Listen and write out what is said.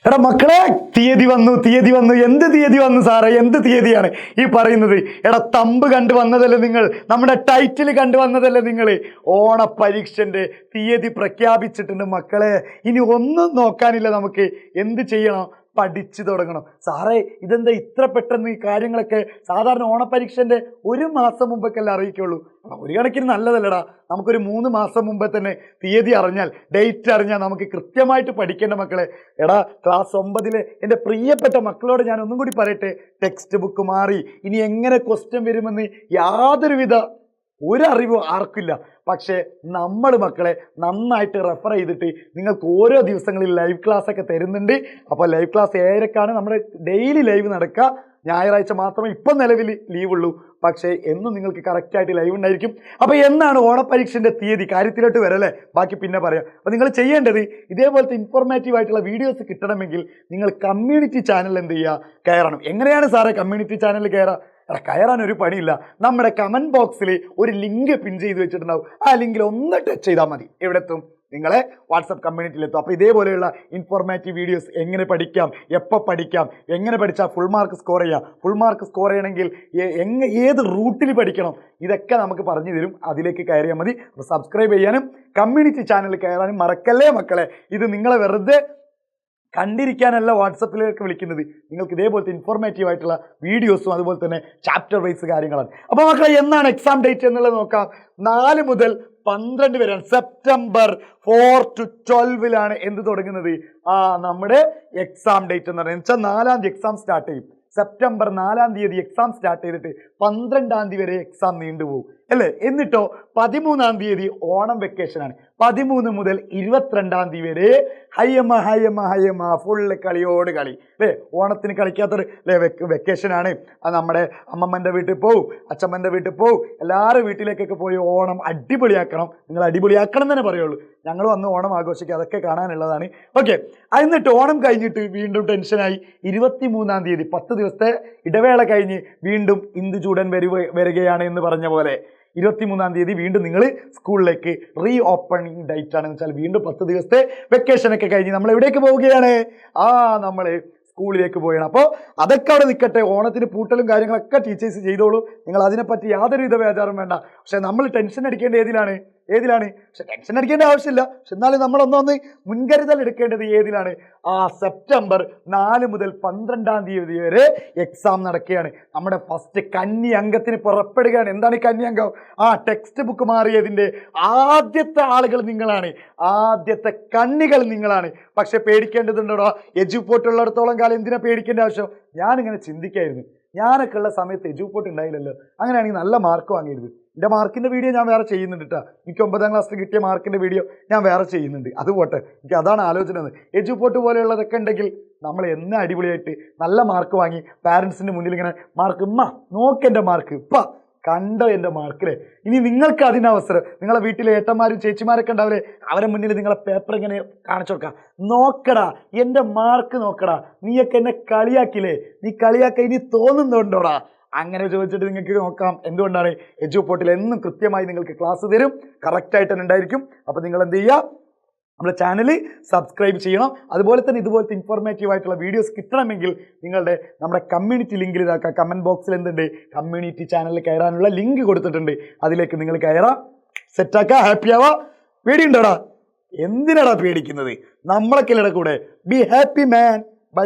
എടാ മക്കളെ, തീയതി വന്നു. എന്ത് തീയതി വന്നു സാറേ? എന്ത് തീയതിയാണ് ഈ പറയുന്നത്? എടാ, തമ്പ് കണ്ടു വന്നതല്ലേ നിങ്ങൾ? നമ്മുടെ ടൈറ്റിൽ കണ്ടു വന്നതല്ലേ നിങ്ങൾ? ഓണ പരീക്ഷന്റെ തീയതി പ്രഖ്യാപിച്ചിട്ടുണ്ട് മക്കളെ. ഇനി ഒന്നും നോക്കാനില്ല. നമുക്ക് എന്ത് ചെയ്യണം? പഠിച്ചു തുടങ്ങണം. സാറേ, ഇതെന്താ ഇത്ര പെട്ടെന്ന് ഈ കാര്യങ്ങളൊക്കെ? സാധാരണ ഓണപരീക്ഷന്റെ 1 മാസം മുമ്പൊക്കെ അല്ലേ അറിയിക്കുള്ളൂ. ഒരു കണക്കിന് നല്ലതല്ലടാ. നമുക്കൊരു 3 മാസം മുമ്പേ തന്നെ തീയതി അറിഞ്ഞാൽ, ഡേറ്റ് അറിഞ്ഞാൽ നമുക്ക് കൃത്യമായിട്ട് പഠിക്കേണ്ട മക്കളെ. എടാ, ക്ലാസ് 9 എൻ്റെ പ്രിയപ്പെട്ട മക്കളോട് ഞാൻ ഒന്നും കൂടി പറയട്ടെ, ടെക്സ്റ്റ് ബുക്ക് മാറി. ഇനി എങ്ങനെ ക്വസ്റ്റ്യൻ വരുമെന്ന് യാതൊരുവിധ ഒരറിവും ആർക്കില്ല. പക്ഷേ നമ്മൾ മക്കളെ നന്നായിട്ട് റെഫർ ചെയ്തിട്ട് നിങ്ങൾക്ക് ഓരോ ദിവസങ്ങളിൽ ലൈവ് ക്ലാസ് ഒക്കെ തരുന്നുണ്ട്. അപ്പോൾ ലൈവ് ക്ലാസ് 7:00-ക്കാണ് നമ്മുടെ ഡെയിലി ലൈവ് നടക്കുക. ഞായറാഴ്ച മാത്രമേ ഇപ്പം നിലവിൽ ലീവുള്ളൂ. പക്ഷേ എന്നും നിങ്ങൾക്ക് കറക്റ്റായിട്ട് ലൈവ് ഉണ്ടായിരിക്കും. അപ്പോൾ എന്നാണ് ഓണപരീക്ഷൻ്റെ തീയതി? കാര്യത്തിലോട്ട് വരല്ലേ, ബാക്കി പിന്നെ പറയാം. അപ്പോൾ നിങ്ങൾ ചെയ്യേണ്ടത്, ഇതേപോലത്തെ ഇൻഫോർമേറ്റീവ് ആയിട്ടുള്ള വീഡിയോസ് കിട്ടണമെങ്കിൽ നിങ്ങൾ കമ്മ്യൂണിറ്റി ചാനൽ എന്ത് ചെയ്യുക? കയറണം. എങ്ങനെയാണ് സാറേ കമ്മ്യൂണിറ്റി ചാനലിൽ കയറുക? കയറാൻ ഒരു പണിയില്ല. നമ്മുടെ കമന്റ് ബോക്സിൽ ഒരു ലിങ്ക് പിൻ ചെയ്ത് വെച്ചിട്ടുണ്ടാവും. ആ ലിങ്കിൽ ഒന്ന് ടച്ച് ചെയ്താൽ മതി. എവിടെത്തും? നിങ്ങളെ വാട്സപ്പ് കമ്മ്യൂണിറ്റിയിലെത്തും. അപ്പോൾ ഇതേപോലെയുള്ള ഇൻഫോർമേറ്റീവ് വീഡിയോസ് എങ്ങനെ പഠിക്കാം, എപ്പോൾ പഠിക്കാം, എങ്ങനെ പഠിച്ചാൽ ഫുൾ മാർക്ക് സ്കോർ ചെയ്യാം, ഫുൾ മാർക്ക് സ്കോർ ചെയ്യണമെങ്കിൽ ഏത് റൂട്ടിൽ പഠിക്കണം, ഇതൊക്കെ നമുക്ക് പറഞ്ഞു തരും. അതിലേക്ക് കയറിയാൽ മതി. അപ്പോൾ സബ്സ്ക്രൈബ് ചെയ്യാനും കമ്മ്യൂണിറ്റി ചാനലിൽ കയറാനും മറക്കല്ലേ മക്കളെ. ഇത് നിങ്ങളെ വെറുതെ കണ്ടിരിക്കാനല്ല വാട്സപ്പിലേക്ക് വിളിക്കുന്നത്. നിങ്ങൾക്ക് ഇതേപോലത്തെ ഇൻഫോർമേറ്റീവ് ആയിട്ടുള്ള വീഡിയോസും അതുപോലെ തന്നെ ചാപ്റ്റർ വൈസ് കാര്യങ്ങളാണ്. അപ്പോൾ മക്കളെ, എന്നാണ് എക്സാം ഡേറ്റ് എന്നുള്ളത് നോക്കാം. 4 മുതൽ 12 വരെയാണ്. സെപ്റ്റംബർ 4 to 12 എന്ത് തുടങ്ങുന്നത്? നമ്മുടെ എക്സാം ഡേറ്റ് എന്ന് പറയുന്നത്. 4-ാം തീയതി എക്സാം സ്റ്റാർട്ട് ചെയ്യും. സെപ്റ്റംബർ 4-ാം തീയതി എക്സാം സ്റ്റാർട്ട് ചെയ്തിട്ട് 12-ാം തീയതി വരെ എക്സാം നീണ്ടുപോകും അല്ലേ? എന്നിട്ടോ 13-ാം തീയതി ഓണം വെക്കേഷനാണ്. 13 മുതൽ 22-ാം തീയതി വരെ ഹയ്യമ്മ ഫുള്ള് കളിയോട് കളി അല്ലേ? ഓണത്തിന് കളിക്കാത്തൊരു അല്ലേ വെക്കേഷനാണ്. അത് നമ്മുടെ അമ്മമ്മൻ്റെ വീട്ടിൽ പോവും, അച്ഛമ്മൻ്റെ വീട്ടിൽ പോവും, എല്ലാവരും വീട്ടിലേക്കൊക്കെ പോയി ഓണം അടിപൊളിയാക്കണം. നിങ്ങൾ അടിപൊളിയാക്കണം തന്നെ പറയുള്ളൂ. ഞങ്ങൾ വന്ന് ഓണം ആഘോഷിക്കുക, അതൊക്കെ കാണാനുള്ളതാണ്. ഓക്കെ, എന്നിട്ട് ഓണം കഴിഞ്ഞിട്ട് വീണ്ടും ടെൻഷനായി. 23-ാം തീയതി 10 ദിവസത്തെ ഇടവേള കഴിഞ്ഞ് വീണ്ടും ഇന്ദുചൂടൻ വരികയാണ് എന്ന് പറഞ്ഞ പോലെ 23-ാം തീയതി വീണ്ടും നിങ്ങൾ സ്കൂളിലേക്ക് റീ ഓപ്പണിംഗ് ഡേറ്റ് ആണെന്ന് വെച്ചാൽ വീണ്ടും 10 ദിവസത്തെ വെക്കേഷനൊക്കെ കഴിഞ്ഞ് നമ്മൾ എവിടേക്ക് പോവുകയാണ്? നമ്മൾ സ്കൂളിലേക്ക് പോവുകയാണ്. അപ്പോൾ അതൊക്കെ അവിടെ നിൽക്കട്ടെ. ഓണത്തിന് പൂട്ടലും കാര്യങ്ങളൊക്കെ ടീച്ചേഴ്സ് ചെയ്തോളൂ. നിങ്ങൾ അതിനെപ്പറ്റി യാതൊരുവിധ ബേജാറും വേണ്ട. പക്ഷെ നമ്മൾ ടെൻഷൻ അടിക്കേണ്ട ഏതിലാണ്? പക്ഷെ ടെൻഷൻ അടിക്കേണ്ട ആവശ്യമില്ല. പക്ഷെ എന്നാലും നമ്മളൊന്നൊന്ന് മുൻകരുതൽ എടുക്കേണ്ടത് ഏതിലാണ്? സെപ്റ്റംബർ 4 മുതൽ 12-ാം തീയതി വരെ എക്സാം നടക്കുകയാണ്. നമ്മുടെ ഫസ്റ്റ് കന്നി അംഗത്തിന് പുറപ്പെടുകയാണ്. എന്താണ് ഈ കന്നി അംഗം? ടെക്സ്റ്റ് ബുക്ക് മാറിയതിൻ്റെ ആദ്യത്തെ ആളുകൾ നിങ്ങളാണ്. ആദ്യത്തെ കണ്ണികൾ നിങ്ങളാണ്. പക്ഷെ പേടിക്കേണ്ടതുണ്ടോ? എജുപോർട്ട് ഉള്ളിടത്തോളം കാലം എന്തിനാ പേടിക്കേണ്ട ആവശ്യം? ഞാനിങ്ങനെ ചിന്തിക്കായിരുന്നു. ഞാനൊക്കെ ഉള്ള സമയത്ത് എജുപോർട്ട് ഉണ്ടായില്ലല്ലോ. അങ്ങനെയാണെങ്കിൽ നല്ല മാർക്ക് വാങ്ങിയിരുന്നു. എൻ്റെ മാർക്കിൻ്റെ വീഡിയോ ഞാൻ വേറെ ചെയ്യുന്നുണ്ട് കേട്ടോ. എനിക്ക് 9-ാം ക്ലാസ്സിൽ കിട്ടിയ മാർക്കിൻ്റെ വീഡിയോ ഞാൻ വേറെ ചെയ്യുന്നുണ്ട്. അത് പോട്ടെ, എനിക്ക് അതാണ് ആലോചന. എജുപോർട്ട് പോലെയുള്ളതൊക്കെ ഉണ്ടെങ്കിൽ നമ്മൾ എന്ന് അടിപൊളിയായിട്ട് നല്ല മാർക്ക് വാങ്ങി പാരൻസിൻ്റെ മുന്നിൽ ഇങ്ങനെ മാർക്ക്, നോക്കെൻ്റെ മാർക്ക്, കണ്ടോ എൻ്റെ മാർക്കിലെ. ഇനി നിങ്ങൾക്ക് അതിനവസരം, നിങ്ങളെ വീട്ടിലെ ഏട്ടന്മാരും ചേച്ചിമാരൊക്കെ ഉണ്ടാവില്ലേ, അവരെ മുന്നിൽ നിങ്ങളെ പേപ്പർ ഇങ്ങനെ കാണിച്ചു കൊടുക്കാം. നോക്കടാ എൻ്റെ മാർക്ക് നോക്കടാ, നീയൊക്കെ എന്നെ കളിയാക്കില്ലേ, നീ കളിയാക്ക ഇനി തോന്നുന്നുണ്ടോടാ? അങ്ങനെ ചോദിച്ചിട്ട് നിങ്ങൾക്ക് നോക്കാം. എന്തുകൊണ്ടാണ്? എജുപോർട്ടിൽ എന്നും കൃത്യമായി നിങ്ങൾക്ക് ക്ലാസ് തരും, കറക്റ്റായിട്ട് തന്നെ ഉണ്ടായിരിക്കും. അപ്പോൾ നിങ്ങൾ എന്ത് ചെയ്യുക? നമ്മുടെ ചാനൽ സബ്സ്ക്രൈബ് ചെയ്യണം. അതുപോലെ തന്നെ ഇതുപോലത്തെ ഇൻഫോർമേറ്റീവ് ആയിട്ടുള്ള വീഡിയോസ് കിട്ടണമെങ്കിൽ നമ്മുടെ കമ്മ്യൂണിറ്റി ലിങ്കിൽ ഇതാക്കുക. കമൻറ്റ് ബോക്സിൽ എന്തുണ്ട്? കമ്മ്യൂണിറ്റി ചാനലിൽ കയറാനുള്ള ലിങ്ക് കൊടുത്തിട്ടുണ്ട്. അതിലേക്ക് നിങ്ങൾ കയറാം, സെറ്റാക്കുക, ഹാപ്പി ആവാ. പേടിയുണ്ടോടാ? എന്തിനാടാ പേടിക്കുന്നത്? നമ്മളൊക്കെ കൂടെ. Be happy man. ബൈ.